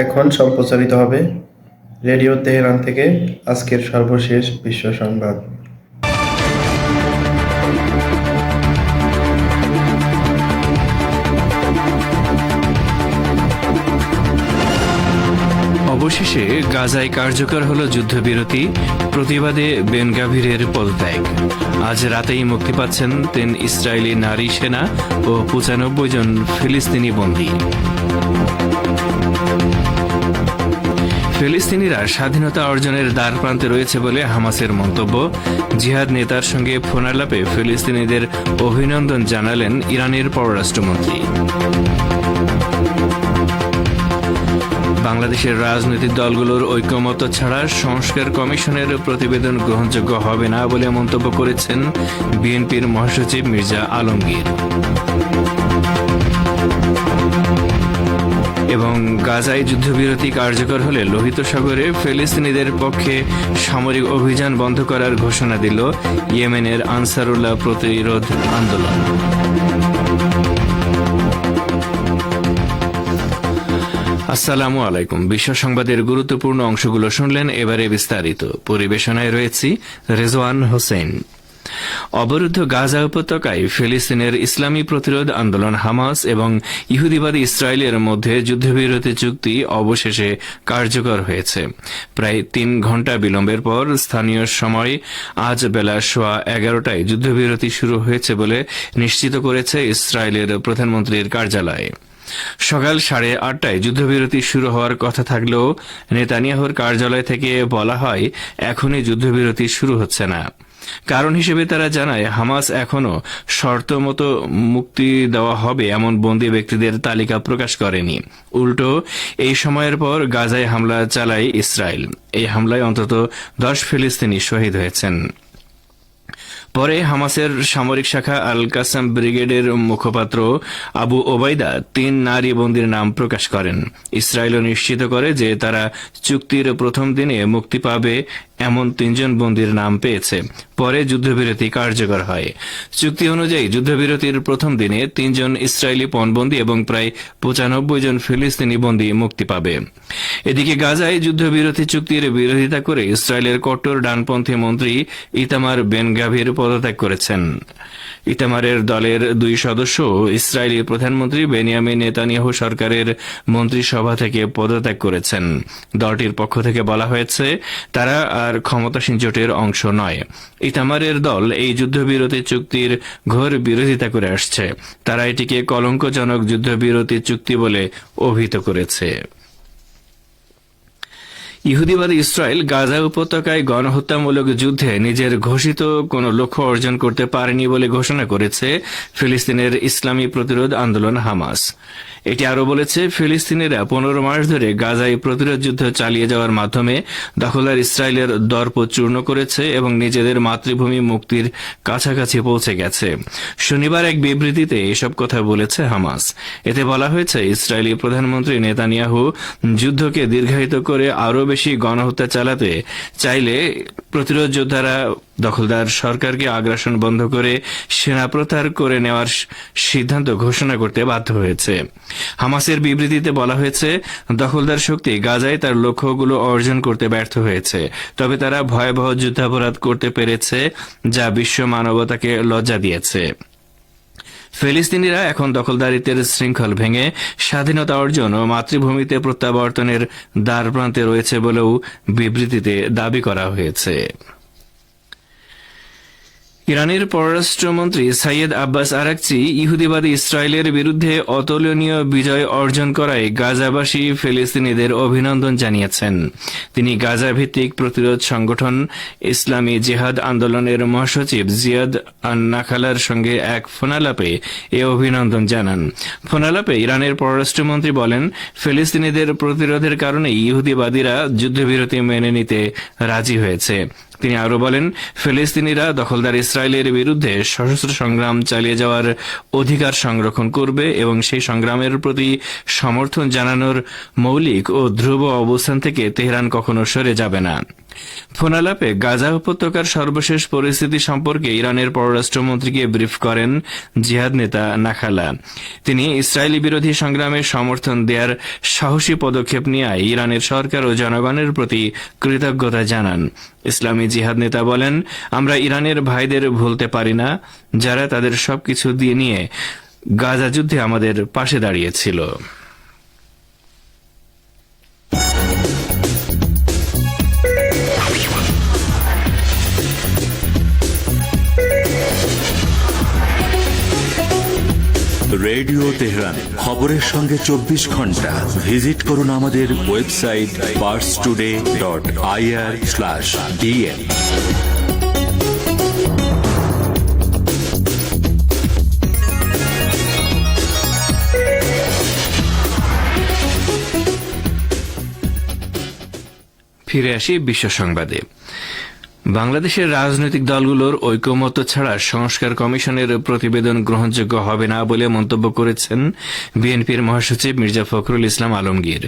এখন সম্প্রচারিত হবে রেডিও তেহরান থেকে আজকের সর্বশেষ বিশ্ব সংবাদ। অবশেষে গাজায় কার্যকর হলো যুদ্ধবিরতি, প্রতিবাদে বেন গাভিরের পদত্যাগ। আজ রাতেই মুক্তি পাচ্ছেন 3 ইসরায়েলি নারী সেনা ও 95 জন ফিলিস্তিনি বন্দী। ফিলিস্তিনিরা স্বাধীনতা অর্জনের দ্বারপ্রান্তে রয়েছে বলে হামাসের মন্তব্য। জিহাদ নেতার সঙ্গে ফোনালাপে ফিলিস্তিনিদের অভিনন্দন জানালেন ইরানের পররাষ্ট্রমন্ত্রী। বাংলাদেশের রাজনৈতিক দলগুলোর ঐকমত্য ছাড়া সংস্কার কমিশনের প্রতিবেদন গ্রহণযোগ্য হবে না বলে মন্তব্য করেছেন বিএনপির মহাসচিব মির্জা আলমগীর। এবং গাজায় যুদ্ধবিরতি কার্যকর হলে লোহিত সাগরে ফিলিস্তিনিদের পক্ষে সামরিক অভিযান বন্ধ করার ঘোষণা দিল ইয়েমেনের আনসারুল্লাহ প্রতিরোধ আন্দোলন। আসসালামু আলাইকুম। বিশ্ব সংবাদের গুরুত্বপূর্ণ অংশগুলো শুনলেন, এবারে বিস্তারিত। পরিবেশনায় রয়েছি রেজওয়ান হোসেন। অবরুদ্ধ গাজা উপত্যকায় ফিলিস্তিনের ইসলামী প্রতিরোধ আন্দোলন হামাস এবং ইহুদিবাদী ইসরায়েলের মধ্যে যুদ্ধবিরতি চুক্তি অবশেষে কার্যকর হয়েছে। প্রায় 3 ঘণ্টা বিলম্বের পর স্থানীয় সময় আজ বেলা 11:15টায় যুদ্ধবিরতি শুরু হয়েছে বলে নিশ্চিত করেছে ইসরায়েলের প্রধানমন্ত্রীর কার্যালয়। সকাল 8:30টায় যুদ্ধবিরতি শুরু হওয়ার কথা থাকলেও নেতানিয়াহুর কার্যালয় থেকে বলা হয় এখনই যুদ্ধবিরতি শুরু হচ্ছে না। কারণ হিসেবে তারা জানায়, হামাস এখনও শর্ত মতো মুক্তি দেওয়া হবে এমন বন্দী ব্যক্তিদের তালিকা প্রকাশ করেনি। উল্টো এই সময়ের পর গাজায় হামলা চালায় ইসরায়েল। এই হামলায় অন্তত 10 ফিলিস্তিনি শহীদ হয়েছেন। পরে হামাসের সামরিক শাখা আল কাসাম ব্রিগেডের মুখপাত্র আবু ওবায়দা 3 নারী বন্দীর নাম প্রকাশ করেন। ইসরায়েলও নিশ্চিত করে যে তারা চুক্তির প্রথম দিনে মুক্তি পাবে এমন 3 জন বন্দীর নাম পেয়েছে। পরে যুদ্ধবিরতি কার্যকর হয়। চুক্তি অনুযায়ী যুদ্ধবিরতির প্রথম দিনে 3 জন ইসরায়েলি পণবন্দী এবং প্রায় 95 জন ফিলিস্তিনি বন্দী মুক্তি পাবে। এদিকে গাজায় যুদ্ধবিরতি চুক্তির বিরোধিতা করে ইসরায়েলের কট্টর ডানপন্থী মন্ত্রী ইতামার বেন গাভির পদত্যাগ করেছেন। ইতামারের দলের 2 সদস্য ইসরায়েলি প্রধানমন্ত্রী বেনিয়ামিন নেতানিয়াহু সরকারের মন্ত্রিসভা থেকে পদত্যাগ করেছেন। দলটির পক্ষ থেকে বলা হয়েছে তারা আর ক্ষমতাসীন জোটের অংশ নয়। ইতামারের দল এই যুদ্ধবিরতি চুক্তির ঘোর বিরোধিতা করে আসছে। তারা এটিকে কলঙ্কজনক যুদ্ধবিরতি চুক্তি বলে অভিহিত করেছে। ইহুদিবাদী ইসরায়েল গাজা উপত্যকায় গণহত্যামূলক যুদ্ধে নিজের ঘোষিত কোনো লক্ষ্য অর্জন করতে পারেনি বলে ঘোষণা করেছে ফিলিস্তিনের ইসলামী প্রতিরোধ আন্দোলন হামাস। এটি আরও বলেছে, ফিলিস্তিনিরা 15 মাস ধরে গাজায় প্রতিরোধ যুদ্ধ চালিয়ে যাওয়ার মাধ্যমে দখলদার ইসরায়েলের দর্প চূর্ণ করেছে এবং নিজেদের মাতৃভূমি মুক্তির কাছাকাছি পৌঁছে গেছে। শনিবার এক বিবৃতিতে এসব কথা বলেছে হামাস। এতে বলা হয়েছে, ইসরায়েলি প্রধানমন্ত্রী নেতানিয়াহু যুদ্ধকে দীর্ঘায়িত করে আরও বেশি গণহত্যা চালাতে চাইলে প্রতিরোধ যোদ্ধারা দখলদার সরকারকে আগ্রাসন বন্ধ করে সেনা প্রত্যাহার করে নেওয়ার সিদ্ধান্ত ঘোষণা করতে বাধ্য হয়েছে। হামাসের বিবৃতিতে বলা হয়েছে, দখলদার শক্তি গাজায় তার লক্ষ্যগুলো অর্জন করতে ব্যর্থ হয়েছে, তবে তারা ভয়াবহ যুদ্ধাপরাধ করতে পেরেছে যা বিশ্ব মানবতাকে লজ্জা দিয়েছে। ফিলিস্তিনিরা এখন দখলদারিত্বের শৃঙ্খল ভেঙে স্বাধীনতা অর্জন ও মাতৃভূমিতে প্রত্যাবর্তনের দ্বারপ্রান্তে রয়েছে বলেও বিবৃতিতে দাবি করা হয়েছে। ইরানের পররাষ্ট্রমন্ত্রী সাইয়েদ আব্বাস আরাকচি ইহুদিবাদী ইসরায়েলের বিরুদ্ধে অতুলনীয় বিজয় অর্জন করায় গাজাবাসী ফিলিস্তিনিদের অভিনন্দন জানিয়েছেন। তিনি গাজা ভিত্তিক প্রতিরোধ সংগঠন ইসলামী জিহাদ আন্দোলনের মহাসচিব জিয়াদ আন-নাখালার সঙ্গে এক ফোনালাপে এ অভিনন্দন জানান। ফোনালাপে ইরানের পররাষ্ট্রমন্ত্রী বলেন, ফিলিস্তিনিদের প্রতিরোধের কারণে ইহুদিবাদীরা যুদ্ধবিরতি মেনে নিতে রাজি হয়েছে। তিনি আরও বলেন, ফিলিস্তিনিরা দখলদার ইসরায়েলের বিরুদ্ধে সশস্ত্র সংগ্রাম চালিয়ে যাওয়ার অধিকার সংরক্ষণ করবে এবং সেই সংগ্রামের প্রতি সমর্থন জানানোর মৌলিক ও ধ্রুব অবস্থান থেকে তেহরান কখনো সরে যাবে না। ফোনালাপে গাজা উপত্যকার সর্বশেষ পরিস্থিতি সম্পর্কে ইরানের পররাষ্ট্রমন্ত্রীকে ব্রিফ করেন জিহাদ নেতা নাখালা। তিনি ইসরায়েলি বিরোধী সংগ্রামে সমর্থন দেওয়ার সাহসী পদক্ষেপ নিয়ে ইরানের সরকার ও জনগণের প্রতি কৃতজ্ঞতা জানান। ইসলামী জিহাদ নেতা বলেন, আমরা ইরানের ভাইদের ভুলতে পারি না, যারা তাদের সবকিছু দিয়ে নিয়ে গাজা যুদ্ধে আমাদের পাশে দাঁড়িয়েছিল। রেডিও তেহরান, খবরের সঙ্গে 24 ঘন্টা। ভিজিট করুন আমাদের ওয়েবসাইট parstoday.ir/dn। ফিরে আসি বিশ্ব সংবাদে। বাংলাদেশের রাজনৈতিক দলগুলোর ঐকমত্য ছাড়া সংস্কার কমিশনের প্রতিবেদন গ্রহণযোগ্য হবে না বলে মন্তব্য করেছেন বিএনপির মহাসচিব মির্জা ফখরুল ইসলাম আলমগীর।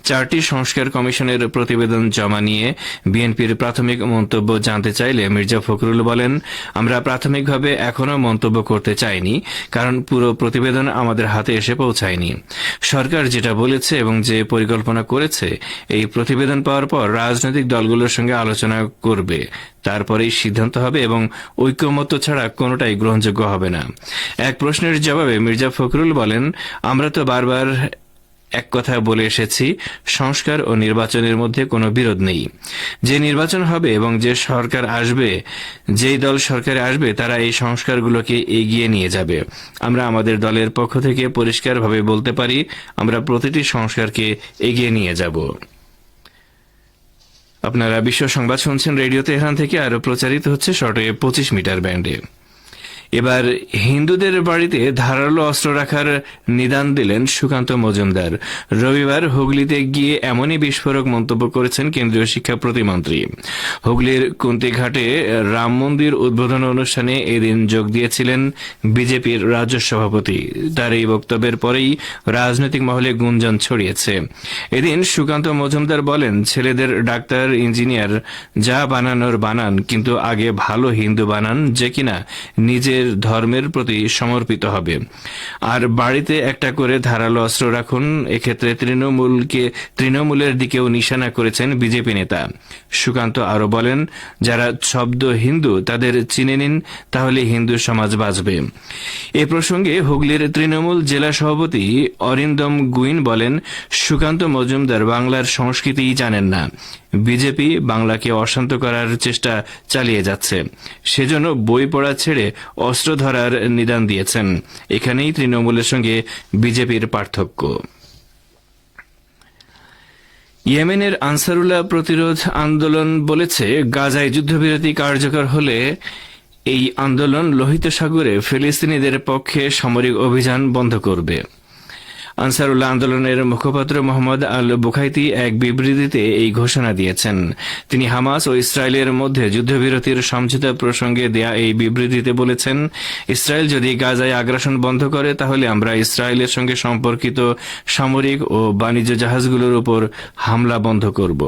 4টি সংস্কার কমিশনের প্রতিবেদন জমা নিয়ে বিএনপির প্রাথমিক মন্তব্য জানতে চাইলে মির্জা ফখরুল বলেন, আমরা প্রাথমিকভাবে এখনও মন্তব্য করতে চাইনি, কারণ পুরো প্রতিবেদন আমাদের হাতে এসে পৌঁছায়নি। সরকার যেটা বলেছে এবং যে পরিকল্পনা করেছে, এই প্রতিবেদন পাওয়ার পর রাজনৈতিক দলগুলোর সঙ্গে আলোচনা করবে, তারপরেই সিদ্ধান্ত হবে এবং ঐকমত্য ছাড়া কোনোটাই গ্রহণযোগ্য হবে না। এক প্রশ্নের জবাবে মির্জা ফখরুল বলেন, আমরা তো বারবার এক কথা বলে এসেছি, সংস্কার ও নির্বাচনের মধ্যে কোনো বিরোধ নেই। যে নির্বাচন হবে এবং যে সরকার আসবে, যেই দল সরকারে আসবে, তারা এই সংস্কারগুলোকে এগিয়ে নিয়ে যাবে। আমরা আমাদের দলের পক্ষ থেকে পরিষ্কারভাবে বলতে পারি, আমরা প্রতিটি সংস্কারকে এগিয়ে নিয়ে যাব। আপনারা বিশ্ব সংবাদ শুনছেন রেডিও তেহরান থেকে, আরো প্রচারিত হচ্ছে শর্টওয়েভ 25 মিটার ব্যান্ডে। এবার হিন্দুদের বাড়িতে ধারালো অস্ত্র রাখার নিদান দিলেন সুকান্ত মজুমদার। রবিবার হুগলিতে গিয়ে এমনই বিস্ফোরক মন্তব্য করেছেন কেন্দ্রীয় শিক্ষা প্রতিমন্ত্রী। হুগলির কুন্তিঘাটে রাম মন্দির উদ্বোধন অনুষ্ঠানে এদিন যোগ দিয়েছিলেন বিজেপির রাজ্য সভাপতি। তার এই বক্তব্যের পরেই রাজনৈতিক মহলে গুঞ্জন ছড়িয়েছে। এদিন সুকান্ত মজুমদার বলেন, ছেলেদের ডাক্তার, ইঞ্জিনিয়ার যা বানানোর বানান, কিন্তু আগে ভালো হিন্দু বানান যে কিনা নিজের ধর্মের প্রতি সমর্পিত হবে। আর বাড়িতে একটা করে ধারালো অস্ত্র রাখুন। এক্ষেত্রে তৃণমূলের দিকেও নিশানা করেছেন বিজেপি নেতা। সুকান্ত আরো বলেন, যারা শব্দ হিন্দু তাদের চিনে নিন, তাহলে হিন্দু সমাজ বাঁচবে। এ প্রসঙ্গে হুগলির তৃণমূল জেলা সভাপতি অরিন্দম গুইন বলেন, সুকান্ত মজুমদার বাংলার সংস্কৃতিই জানেন না। বিজেপি বাংলাকে অশান্ত করার চেষ্টা চালিয়ে যাচ্ছে, সেজন্য বই পড়া ছেড়ে অস্ত্র ধরার নিদান দিয়েছেন। এখানেই তৃণমূলের সঙ্গে বিজেপির পার্থক্য। ইয়েমেনের আনসারুল্লাহ প্রতিরোধ আন্দোলন বলেছে, গাজায় যুদ্ধবিরতি কার্যকর হলে এই আন্দোলন লোহিত সাগরে ফিলিস্তিনিদের পক্ষে সামরিক অভিযান বন্ধ করবে। আনসারুল্লাহ আন্দোলনের মুখপাত্র মোহাম্মদ আল বুখাইতি এক বিবৃতিতে এই ঘোষণা দিয়েছেন। তিনি হামাস ও ইসরায়েলের মধ্যে যুদ্ধবিরতির সমঝোতা প্রসঙ্গে দেয়া এই বিবৃতিতে বলেছেন, ইসরায়েল যদি গাজায় আগ্রাসন বন্ধ করে, তাহলে আমরা ইসরায়েলের সঙ্গে সম্পর্কিত সামরিক ও বাণিজ্য জাহাজগুলোর উপর হামলা বন্ধ করব।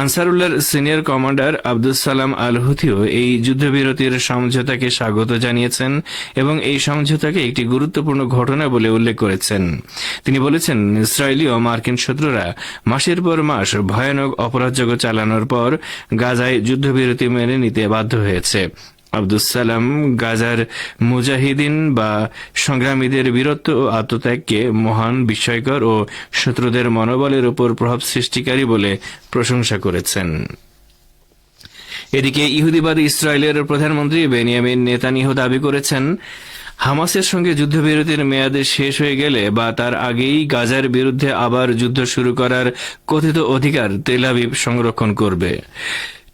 আনসারুল্লাহর সিনিয়র কমান্ডার আব্দুস সালাম আল হুথিও এই যুদ্ধবিরতির সমঝোতাকে স্বাগত জানিয়েছেন এবং এই সমঝোতাকে একটি গুরুত্বপূর্ণ ঘটনা বলে উল্লেখ করেছেন। তিনি বলেছেন, ইসরায়েলি ও মার্কিন শত্রুরা মাসের পর মাস ভয়ানক অপরাধযোগ্য চালানোর পর গাজায় যুদ্ধবিরতি মেনে নিতে বাধ্য হয়েছে। আব্দুস সালাম গাজার মুজাহিদিন বা সংগ্রামীদের বীরত্ব ও আত্মত্যাগকে মহান, বিস্ময়কর ও শত্রুদের মনোবলের উপর প্রভাব সৃষ্টিকারী বলে প্রশংসা করেছেন। এদিকে ইহুদিবাদী ইসরায়েলের প্রধানমন্ত্রী বেনিয়ামিন নেতানিয়াহু দাবি করেছেন, হামাসের সঙ্গে যুদ্ধবিরতির মেয়াদ শেষ হয়ে গেলে বা তার আগেই গাজার বিরুদ্ধে আবার যুদ্ধ শুরু করার কথিত অধিকার তেল আবিব সংরক্ষণ করবে।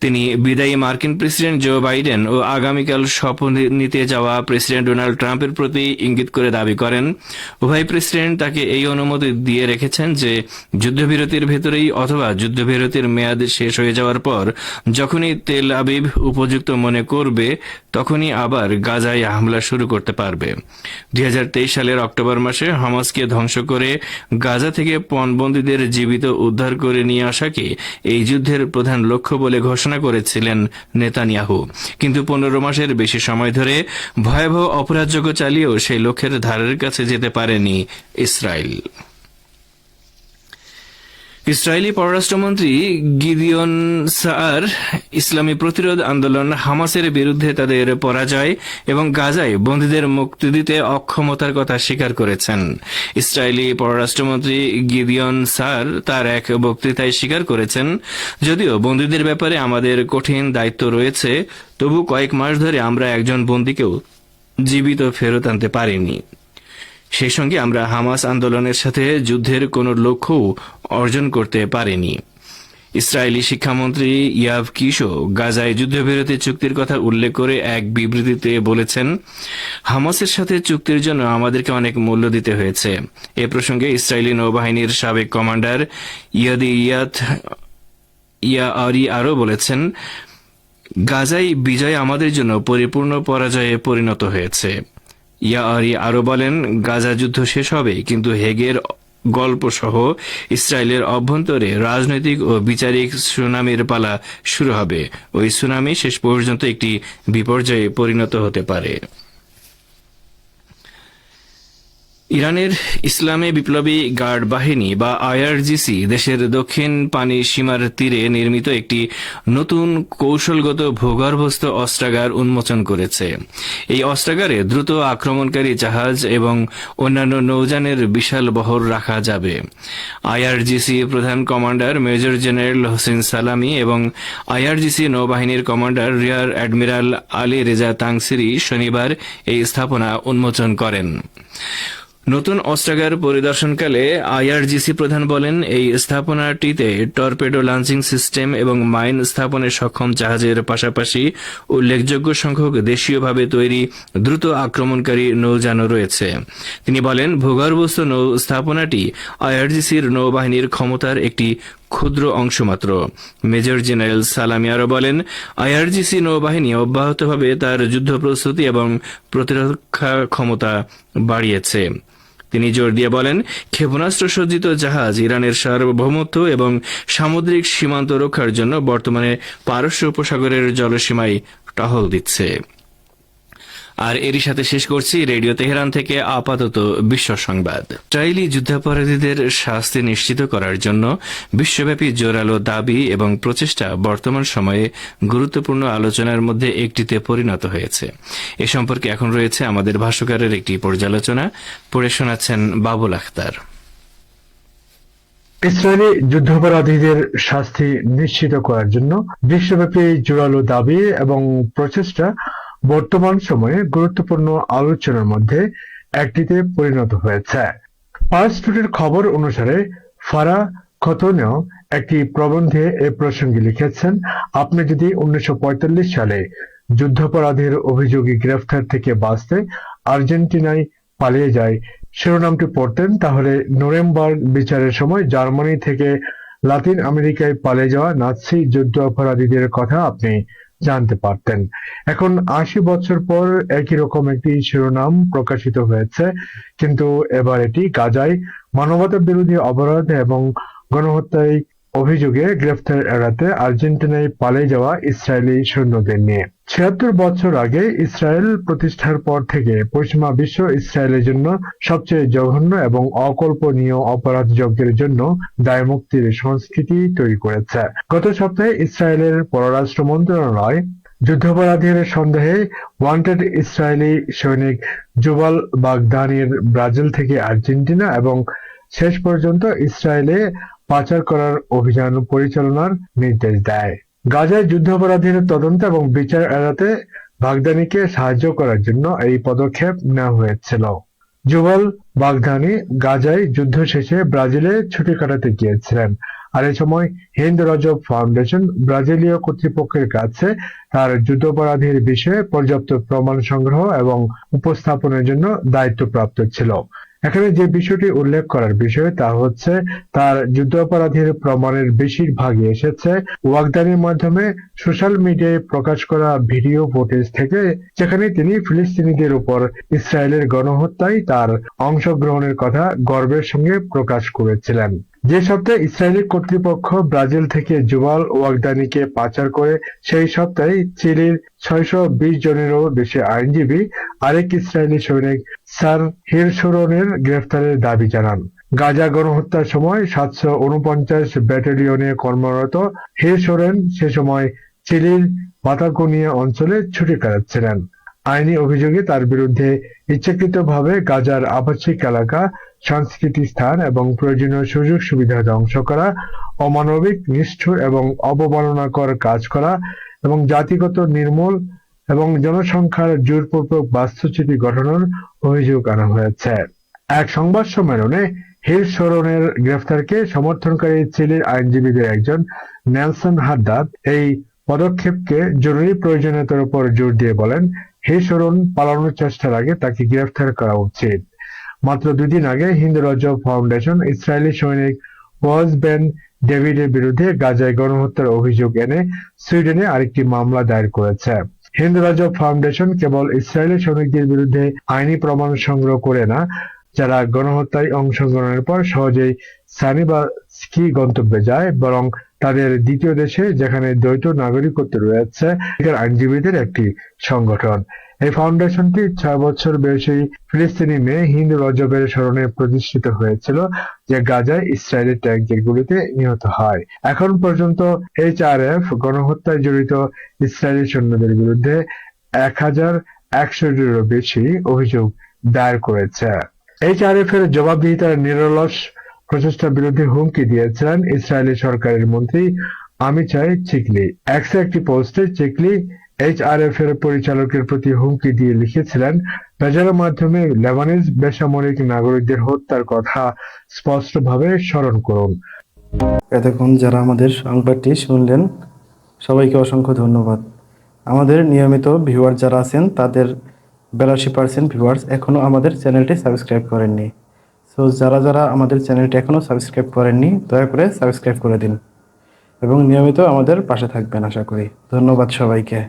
তিনি বিদায়ী মার্কিন প্রেসিডেন্ট জো বাইডেন ও আগামীকাল শপথ নিতে যাওয়া প্রেসিডেন্ট ডোনাল্ড ট্রাম্পের প্রতি ইঙ্গিত করে দাবি করেন, উভয় প্রেসিডেন্ট তাকে এই অনুমতি দিয়ে রেখেছেন যে যুদ্ধবিরতির ভেতরেই অথবা যুদ্ধবিরতির মেয়াদ শেষ হয়ে যাওয়ার পর যখনই তেল আবিব উপযুক্ত মনে করবে, তখনই আবার গাজায় হামলা শুরু করতে পারবে। 2023 সালের অক্টোবর মাসে হামাসকে ধ্বংস করে গাজা থেকে পণবন্দীদের জীবিত উদ্ধার করে নিয়ে আসাকে এই যুদ্ধের প্রধান লক্ষ্য বলে ঘোষণা ঘোষণা করেছিলেন নেতানিয়াহু, কিন্তু 15 মাসের বেশি সময় ধরে ভয়াবহ অপরাধযোগ্য চালিয়েও সেই লক্ষ্যের ধারের কাছে যেতে পারেনি ইসরায়েল। ইসরায়েলি পররাষ্ট্রমন্ত্রী গিদিয়ন সাআর ইসলামী প্রতিরোধ আন্দোলন হামাসের বিরুদ্ধে তাদের পরাজয় এবং গাজায় বন্দীদের মুক্তি দিতে অক্ষমতার কথা স্বীকার করেছেন। ইসরায়েলি পররাষ্ট্রমন্ত্রী গিদিয়ন সাআর তার এক বক্তৃতায় স্বীকার করেছেন, যদিও বন্দীদের ব্যাপারে আমাদের কঠিন দায়িত্ব রয়েছে, তবু কয়েক মাস ধরে আমরা একজন বন্দীকেও জীবিত ফেরত আনতে পারিনি। সেই সঙ্গে আমরা হামাস আন্দোলনের সাথে যুদ্ধের কোনো লক্ষ্যও অর্জন করতে পারিনি। ইসরায়েলি শিক্ষামন্ত্রী ইয়াভ কিশো গাজায় যুদ্ধবিরতি চুক্তির কথা উল্লেখ করে এক বিবৃতিতে বলেছেন, হামাসের সাথে চুক্তির জন্য আমাদেরকে অনেক মূল্য দিতে হয়েছে। এ প্রসঙ্গে ইসরায়েলি নৌবাহিনীর সাবেক কমান্ডার ইয়ারি আরও বলেছেন, গাজায় বিজয় আমাদের জন্য পরিপূর্ণ পরাজয়ে পরিণত হয়েছে। ইয়ারি আরও বলেন, গাজা যুদ্ধ শেষ হবে, কিন্তু হেগের গল্প সহ ইসরায়েলের অভ্যন্তরে রাজনৈতিক ও বিচারিক সুনামির পালা শুরু হবে। ওই সুনামি শেষ পর্যন্ত একটি বিপর্যয়ে পরিণত হতে পারে। ইরানের ইসলামী বিপ্লবী গার্ড বাহিনী বা আইআরজিসি দেশের দক্ষিণ পানি সীমার তীরে নির্মিত একটি নতুন কৌশলগত ভূগর্ভস্থ অস্ত্রাগার উন্মোচন করেছে। এই অস্ত্রাগারে দ্রুত আক্রমণকারী জাহাজ এবং অন্যান্য নৌযানের বিশাল বহর রাখা যাবে। আইআরজিসি প্রধান কমান্ডার মেজর জেনারেল হোসেন সালামি এবং আইআরজিসি নৌবাহিনীর commander rear admiral Ali Reza Tangsiri শনিবার এই স্থাপনা উন্মোচন করেন। নতুন অস্ত্রাগার পরিদর্শনকালে আইআরজিসি প্রধান বলেন, এই স্থাপনাটিতে টর্পেডো লঞ্চিং সিস্টেম এবং মাইন স্থাপনে সক্ষম জাহাজের পাশাপাশি উল্লেখযোগ্য সংখ্যক দেশীয়ভাবে তৈরি দ্রুত আক্রমণকারী নৌযানও রয়েছে। তিনি বলেন, ভূগর্ভস্থ নৌ স্থাপনাটি আইআরজিসির নৌবাহিনীর ক্ষমতার একটি ক্ষুদ্র অংশ মাত্র। মেজর জেনারেল সালামি আরও বলেন, আইআরজিসি নৌবাহিনী অব্যাহতভাবে তার যুদ্ধ প্রস্তুতি এবং প্রতিরক্ষা ক্ষমতা বাড়িয়েছে। তিনি জোর দিয়ে বলেন, ক্ষেপণাস্ত্র সজ্জিত জাহাজ ইরানের সার্বভৌমত্ব এবং সামুদ্রিক সীমান্ত রক্ষার জন্য বর্তমানে পারস্য উপসাগরের জলসীমায় টহল দিচ্ছে। আর এরই সাথে শেষ করছি রেডিও তেহরান থেকে আপাতত বিশ্ব সংবাদ। ইসরায়েলি যুদ্ধাপরাধীদের শাস্তি নিশ্চিত করার জন্য বিশ্বব্যাপী জোরালো দাবি এবং প্রচেষ্টা বর্তমান সময়ে গুরুত্বপূর্ণ আলোচনার মধ্যে একটিতে পরিণত হয়েছে। এ সম্পর্কে এখন রয়েছে আমাদের ভাষ্যকারের একটি পর্যালোচনা, পড়ে শোনাচ্ছেন বাবুল আখতার। ইসরায়েলি যুদ্ধাপরাধীদের শাস্তি নিশ্চিত করার জন্য বিশ্বব্যাপী জোরালো দাবি এবং প্রচেষ্টা বর্তমান সময়ে গুরুত্বপূর্ণ আলোচনার মধ্যে একটিতে পরিণত হয়েছে। ফার্স্ট ফুডের খবর অনুসারে ফারা খতনেও একটি প্রবন্ধে এ প্রসঙ্গে লিখেছেন, আপনি যদি 1945 সালে যুদ্ধাপরাধের অভিযোগে গ্রেফতার থেকে বাঁচতে আর্জেন্টিনায় পালিয়ে যায় শিরোনামটি পড়তেন, তাহলে নুরেমবার্গ বিচারের সময় জার্মানি থেকে লাতিন আমেরিকায় পালিয়ে যাওয়া নাৎসি যুদ্ধ অপরাধীদের কথা আপনি জানতে পারতেন। এখন 80 বছর পর একই রকম একটি শিরোনাম প্রকাশিত হয়েছে, কিন্তু এবার এটি গাজায় মানবতা বিরোধী অপরাধ এবং গণহত্যায় অভিযোগে গ্রেফতার এড়াতে আর্জেন্টিনায় পালিয়ে যাওয়া ইসরায়েলি সৈন্যদের নিয়ে। 76 বছর আগে ইসরায়েল প্রতিষ্ঠার পর থেকে পশ্চিমা বিশ্ব ইসরায়েলের জন্য সবচেয়ে জঘন্য এবং অকল্পনীয় অপরাধ যজ্ঞের জন্য দায়মুক্তির সংস্কৃতি তৈরি করেছে। গত সপ্তাহে ইসরায়েলের পররাষ্ট্র মন্ত্রণালয় যুদ্ধাপরাধের সন্দেহে ওয়ান্টেড ইসরায়েলি সৈনিক জুবাল বাগদানির ব্রাজিল থেকে আর্জেন্টিনা এবং শেষ পর্যন্ত ইসরায়েলে পাচার করার অভিযান পরিচালনার নির্দেশ দেয়। গাজায় যুদ্ধাপরাধীর তদন্ত এবং বিচার এড়াতে বাগদানিকে সাহায্য করার জন্য এই পদক্ষেপ নেওয়া হয়েছিল। জুবাল বাগদানি গাজায় যুদ্ধ শেষে ব্রাজিলে ছুটি কাটাতে গিয়েছিলেন, আর এই সময় হিন্দ রজব ফাউন্ডেশন ব্রাজিলীয় কর্তৃপক্ষের কাছে তার যুদ্ধাপরাধীর বিষয়ে পর্যাপ্ত প্রমাণ সংগ্রহ এবং উপস্থাপনের জন্য দায়িত্বপ্রাপ্ত ছিল। এখানে যে বিষয়টি উল্লেখ করার বিষয় তা হচ্ছে, তার যুদ্ধাপরাধীর প্রমাণের বেশিরভাগই এসেছে ওয়াগদানির মাধ্যমে সোশ্যাল মিডিয়ায় প্রকাশ করা ভিডিও ফুটেজ থেকে, যেখানে তিনি ফিলিস্তিনিদের উপর ইসরায়েলের গণহত্যায় তার অংশগ্রহণের কথা গর্বের সঙ্গে প্রকাশ করেছিলেন। যে সপ্তাহে ইসরায়েলি কর্তৃপক্ষ ব্রাজিল থেকে জুবাল ওয়াগদানিকে পাচার করে, সেই সপ্তাহে চিলির 620 জনেরও বেশি আইনজীবী আরেক ইসরায়েলি সৈনিক স্যার হিরশোরনের গ্রেফতারের দাবি জানান। গাজা গণহত্যার সময় 749 ব্যাটালিয়নে কর্মরত হিরশোরেন সে সময় চিলির পাতাগোনিয়া অঞ্চলে ছুটি কাটাচ্ছিলেন। আইনি অভিযোগে তার বিরুদ্ধে ইচ্ছাকৃতভাবে গাজার আবাসিক এলাকা, সাংস্কৃতিক স্থান এবং প্রয়োজনীয় সুযোগ সুবিধা ধ্বংস করা, অমানবিক, নিষ্ঠুর এবং অবমাননাকর কাজ করা এবং জাতিগত নির্মূল এবং জনসংখ্যার জোরপূর্বক বাস্তুচ্যুতি ঘটানোর অভিযোগ আনা হয়েছে। এক সংবাদ সম্মেলনে হিরশোরনের গ্রেফতারকে সমর্থনকারী চিলির আইনজীবীদের একজন নেলসন হাদ্দাদ এই পদক্ষেপকে জরুরি প্রয়োজনীয়তার উপর জোর দিয়ে বলেন, হিরশোরন পালানোর চেষ্টার আগে তাকে গ্রেফতার করা উচিত। মাত্র 2 দিন আগে হিন্দু রজব ফাউন্ডেশন ইসরায়েলি সৈনিক ওয়াজ বেন ডেভিডের বিরুদ্ধে গাজায় গণহত্যার অভিযোগ এনে সুইডেনে আরেকটি মামলা দায়ের করেছে। হিন্দু রজব ফাউন্ডেশন কেবল ইসরায়েলি সৈনিকদের বিরুদ্ধে আইনি প্রমাণ সংগ্রহ করে না, যারা গণহত্যায় অংশগ্রহণের পর সহজেই সানি বা স্কি গন্তব্যে যায়, বরং তাদের দ্বিতীয় দেশে যেখানে দ্বৈত নাগরিকত্ব রয়েছে আইনজীবীদের একটি সংগঠন। এই ফাউন্ডেশনটি 6 বছর বয়সী ফিলিস্তিনি মেয়ে হিন্দু রজবের স্মরণে প্রতিষ্ঠিত হয়েছিল, যে গাজায় ইসরায়েলি ট্যাঙ্কের গুলিতে নিহত হয়। এখন পর্যন্ত এইচআরএফ গণহত্যায় জড়িত ইসরায়েলি সৈন্যদের বিরুদ্ধে 1100-এরও বেশি অভিযোগ দায়ের করেছে। এইচআরএফ এর জবাবদিহিতার নিরলস প্রচেষ্টার বিরুদ্ধে হুমকি দিয়েছিলেন ইসরায়েলি সরকারের মন্ত্রী আমিচাই চিকলি। এক্সে একটি পোস্টে চিকলি এইচআরএফ এর পরিচালকের প্রতি হুমকি দিয়ে লিখেছিলেন, প্রচারের মাধ্যমে লেবানিজ বেসামরিক নাগরিকদের হত্যার কথা স্পষ্টভাবে স্মরণ করুন। এতক্ষণ যারা আমাদের সংবাদটি শুনলেন, সবাইকে অসংখ্য ধন্যবাদ। আমাদের নিয়মিত ভিউয়ার যারা আছেন তাদের 82% ভিউয়ার্স এখনও আমাদের চ্যানেলটি সাবস্ক্রাইব করেননি। সো যারা আমাদের চ্যানেলটি এখনও সাবস্ক্রাইব করেননি, দয়া করে সাবস্ক্রাইব করে দিন এবং নিয়মিত আমাদের পাশে থাকবেন আশা করি। ধন্যবাদ সবাইকে।